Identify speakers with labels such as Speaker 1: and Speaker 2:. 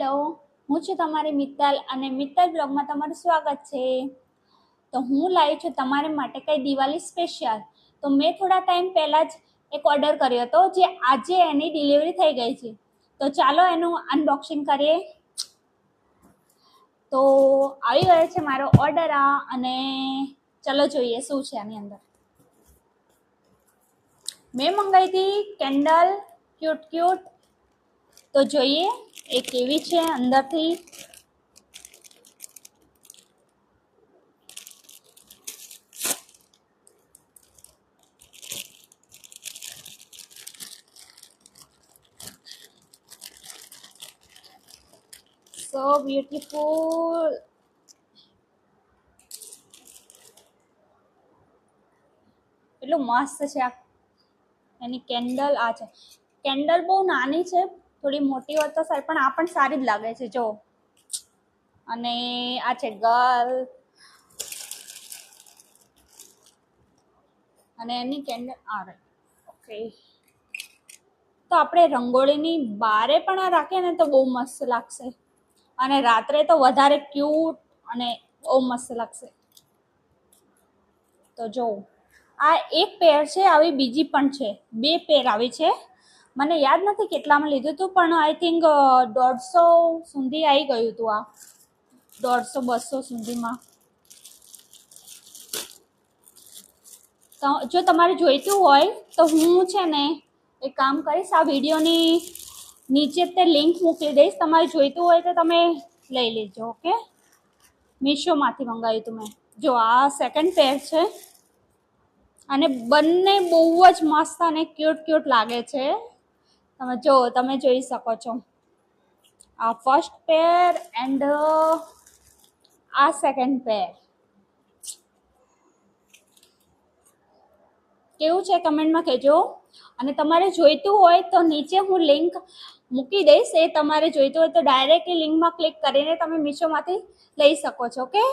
Speaker 1: Hello, હું છું તમારી મિત્તલ અને મિત્તલ બ્લોગમાં તમારું સ્વાગત છે. તો હું લાવી છું તમારા માટે કંઈ દિવાળી સ્પેશિયલ. તો મેં થોડા ટાઈમ પહેલાં જ એક ઓર્ડર કર્યો હતો જે આજે એની ડિલિવરી થઈ ગઈ છે. તો ચાલો એનું અનબોક્સિંગ કરીએ. તો આવી ગયો છે મારો ઓર્ડર અને ચલો જોઈએ શું છે આની અંદર. મેં મંગાવી હતી કેન્ડલ ક્યુટ. તો જોઈએ એ કેવી છે અંદરથી. So beautiful. એટલું મસ્ત છે આ એની કેન્ડલ. આ છે કેન્ડલ, બહુ નાની છે, થોડી મોટી હોત તો સારી, પણ આ પણ સારી જ લાગે છે જો. અને આ છે ગર્લ અને એની કેન્ડલ આ રહી. ઓકે, તો આપણે રંગોળીની બારે પણ આ રાખીએ ને તો બહુ મસ્ત લાગશે અને રાત્રે તો વધારે ક્યુટ અને બહુ મસ્ત લાગશે. તો જો આ એક પેર છે, આવી બીજી પણ છે, 2 પેર આવી છે. મને યાદ નથી કેટલામાં લીધું હતું, પણ આઈ થિંક 150 સુધી આવી ગયું હતું. આ 150-200 સુધીમાં. તો જો તમારે જોઈતું હોય તો હું છે ને એક કામ કરીશ, આ વિડીયોની નીચે તે લિંક મોકલી દઈશ. તમારે જોઈતું હોય તો તમે લઈ લેજો. ઓકે, મીશોમાંથી મંગાવ્યું હતું મેં. જો આ સેકન્ડ પેર છે અને બંને બહુ જ મસ્ત અને ક્યુટ લાગે છે. તમે જોઈ શકો છો. આ ફર્સ્ટ પેર એન્ડ આ સેકન્ડ પેર. કેવું છે કમેન્ટમાં કહેજો. અને તમારે જોઈતું હોય તો નીચે હું લિંક મૂકી દઈશ. એ તમારે જોઈતું હોય તો ડાયરેક્ટલી લિંકમાં ક્લિક કરીને તમે મીશોમાંથી લઈ શકો છો. ઓકે,